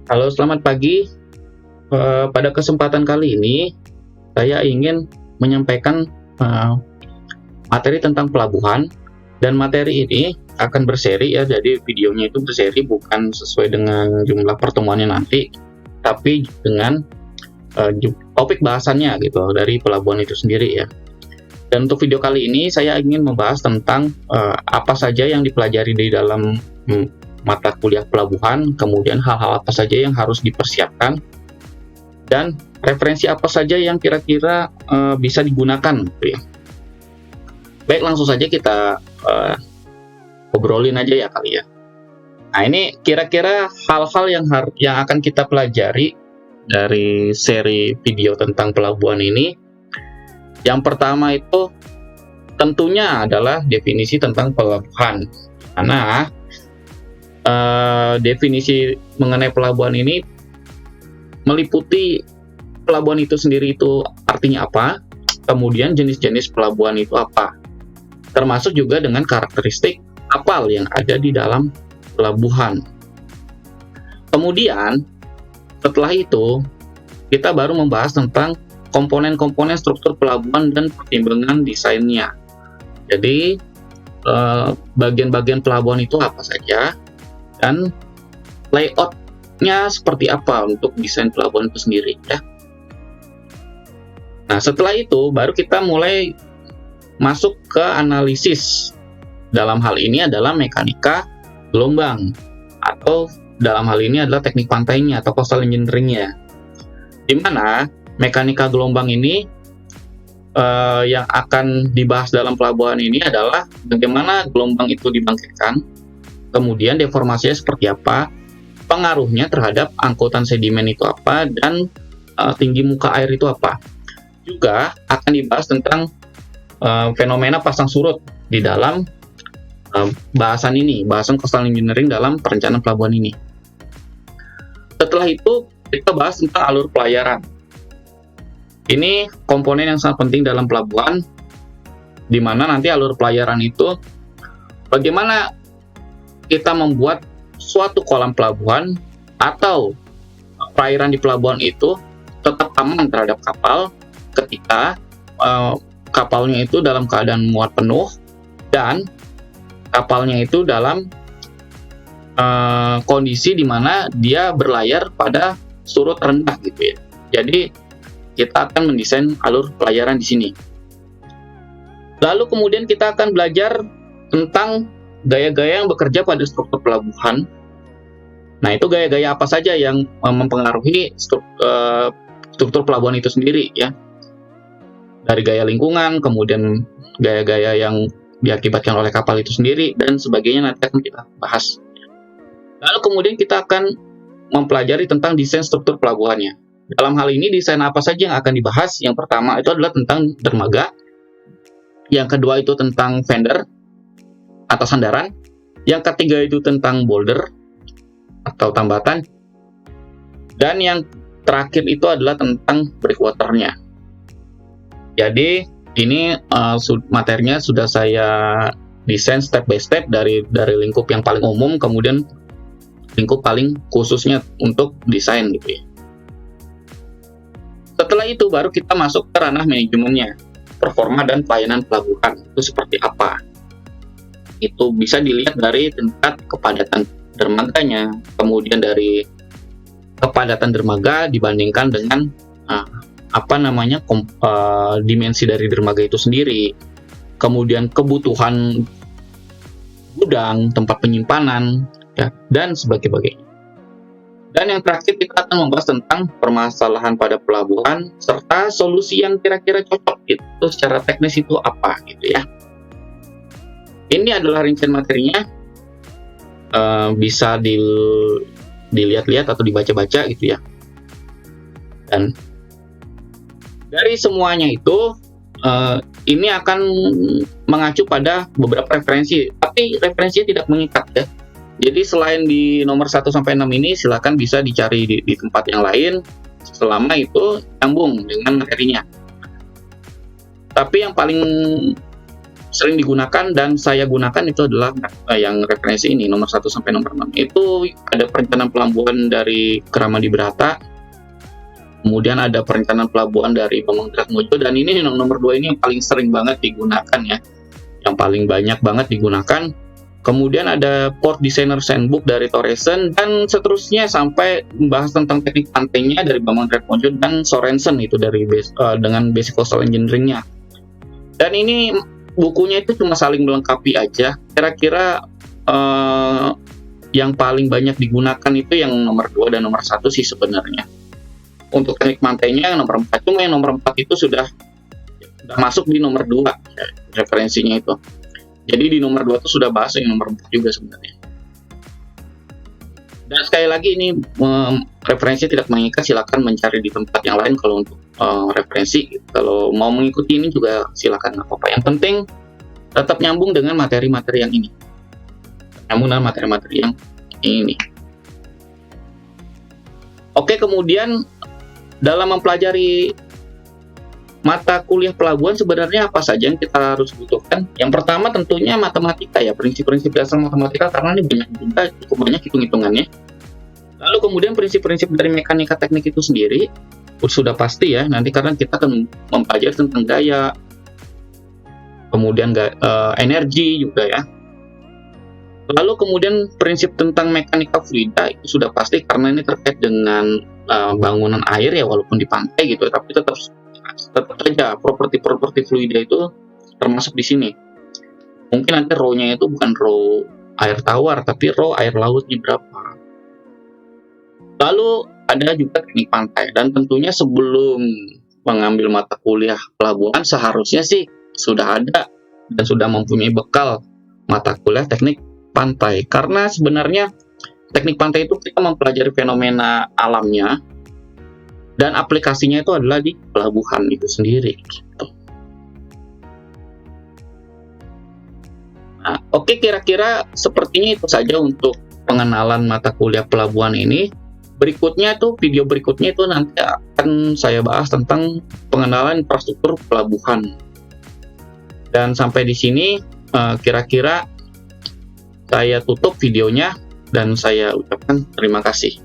Halo, selamat pagi. Pada kesempatan kali ini, saya ingin menyampaikan materi tentang pelabuhan, dan materi ini akan berseri ya, jadi videonya itu berseri bukan sesuai dengan jumlah pertemuannya nanti, tapi dengan topik bahasannya gitu dari pelabuhan itu sendiri ya. Dan untuk video kali ini saya ingin membahas tentang apa saja yang dipelajari di dalam mata kuliah pelabuhan, kemudian hal-hal apa saja yang harus dipersiapkan, dan referensi apa saja yang kira-kira bisa digunakan gitu ya. Baik, langsung saja kita obrolin aja ya kali ya. Nah, ini kira-kira hal-hal yang akan kita pelajari dari seri video tentang pelabuhan ini. Yang pertama itu tentunya adalah definisi tentang pelabuhan. Karena definisi mengenai pelabuhan ini meliputi pelabuhan itu sendiri itu artinya apa, kemudian jenis-jenis pelabuhan itu apa, termasuk juga dengan karakteristik kapal yang ada di dalam pelabuhan. Kemudian setelah itu kita baru membahas tentang komponen-komponen struktur pelabuhan dan pertimbangan desainnya. Jadi bagian-bagian pelabuhan itu apa saja, dan layoutnya seperti apa untuk desain pelabuhan itu sendiri ya. Nah, setelah itu baru kita mulai masuk ke analisis. Dalam hal ini adalah mekanika gelombang, atau dalam hal ini adalah teknik pantainya atau coastal engineering-nya. Di mana mekanika gelombang ini yang akan dibahas dalam pelabuhan ini adalah bagaimana gelombang itu dibangkitkan, kemudian deformasinya seperti apa, pengaruhnya terhadap angkutan sedimen itu apa, dan tinggi muka air itu apa. Juga akan dibahas tentang fenomena pasang surut di dalam bahasan coastal engineering dalam perencanaan pelabuhan ini. Setelah itu kita bahas tentang alur pelayaran. Ini komponen yang sangat penting dalam pelabuhan, di mana nanti alur pelayaran itu bagaimana kita membuat suatu kolam pelabuhan atau perairan di pelabuhan itu tetap aman terhadap kapal ketika kapalnya itu dalam keadaan muat penuh dan kapalnya itu dalam kondisi di mana dia berlayar pada surut rendah gitu ya. Jadi kita akan mendesain alur pelayaran di sini. Lalu kemudian kita akan belajar tentang gaya-gaya yang bekerja pada struktur pelabuhan. Nah, itu gaya-gaya apa saja yang mempengaruhi struktur pelabuhan itu sendiri ya. Dari gaya lingkungan, kemudian gaya-gaya yang diakibatkan oleh kapal itu sendiri, dan sebagainya nanti akan kita bahas. Lalu kemudian kita akan mempelajari tentang desain struktur pelabuhannya. Dalam hal ini desain apa saja yang akan dibahas? Yang pertama itu adalah tentang dermaga. Yang kedua itu tentang fender atau sandaran. Yang ketiga itu tentang boulder atau tambatan. Dan yang terakhir itu adalah tentang breakwater-nya. Jadi ini materinya sudah saya desain step by step dari lingkup yang paling umum, kemudian lingkup paling khususnya untuk desain gitu ya. Setelah itu baru kita masuk ke ranah manajemennya, performa dan pelayanan pelabuhan itu seperti apa. Itu bisa dilihat dari tingkat kepadatan dermaganya, kemudian dari kepadatan dermaga dibandingkan dengan dimensi dari dermaga itu sendiri, kemudian kebutuhan gudang, tempat penyimpanan, ya, dan sebagainya. Dan yang terakhir kita akan membahas tentang permasalahan pada pelabuhan serta solusi yang kira-kira cocok itu secara teknis itu apa gitu ya. Ini adalah rincian materinya, bisa dilihat-lihat atau dibaca-baca gitu ya. Dan dari semuanya itu ini akan mengacu pada beberapa referensi, tapi referensinya tidak mengikat ya. Jadi selain di nomor 1-6 ini silakan bisa dicari di tempat yang lain selama itu nyambung dengan materinya. Tapi yang paling sering digunakan dan saya gunakan itu adalah yang referensi ini nomor 1 sampai nomor 6. Itu ada perencanaan pelabuhan dari Keramadi Berata, kemudian ada perencanaan pelabuhan dari Bambang Triatmojo, dan ini nomor 2 ini yang paling sering banget digunakan ya, yang paling banyak banget digunakan. Kemudian ada Port Designer Handbook dari Thoresen, dan seterusnya sampai membahas tentang teknik pantainya dari Bambang Triatmojo dan Sorensen itu dari dengan Basic Coastal Engineering-nya. Dan ini bukunya itu cuma saling melengkapi aja. Kira-kira yang paling banyak digunakan itu yang nomor 2 dan nomor 1 sih sebenarnya. Untuk teknik pantainya yang nomor 4, cuma yang nomor 4 itu sudah masuk di nomor 2 referensinya itu. Jadi di nomor 2 itu sudah bahas yang nomor 4 juga sebenarnya. Dan sekali lagi ini referensi tidak mengikat, silakan mencari di tempat yang lain kalau untuk referensi. Kalau mau mengikuti ini juga silakan, nggak apa-apa. Yang penting tetap nyambung dengan materi-materi yang ini. Nyambung dengan materi-materi yang ini. Oke, kemudian dalam mempelajari mata kuliah pelabuhan sebenarnya apa saja yang kita harus butuhkan? Yang pertama tentunya matematika ya, prinsip-prinsip dasar matematika, karena ini banyak juga, cukup banyak hitung-hitungannya. Lalu kemudian prinsip-prinsip dari mekanika teknik itu sendiri sudah pasti ya, nanti karena kita akan mempelajari tentang gaya, kemudian energi juga ya. Lalu kemudian prinsip tentang mekanika fluida itu sudah pasti karena ini terkait dengan bangunan air ya, walaupun di pantai gitu, tapi tetap saja properti fluida itu termasuk di sini. Mungkin nanti rho-nya itu bukan rho air tawar, tapi rho air lautnya berapa. Lalu ada juga teknik pantai, dan tentunya sebelum mengambil mata kuliah pelabuhan seharusnya sih sudah ada dan sudah mempunyai bekal mata kuliah teknik pantai, karena sebenarnya teknik pantai itu kita mempelajari fenomena alamnya dan aplikasinya itu adalah di pelabuhan itu sendiri gitu. Nah, oke, kira-kira sepertinya itu saja untuk pengenalan mata kuliah pelabuhan ini. Berikutnya tuh, video berikutnya itu nanti akan saya bahas tentang pengenalan infrastruktur pelabuhan. Dan sampai di sini kira-kira saya tutup videonya dan saya ucapkan terima kasih.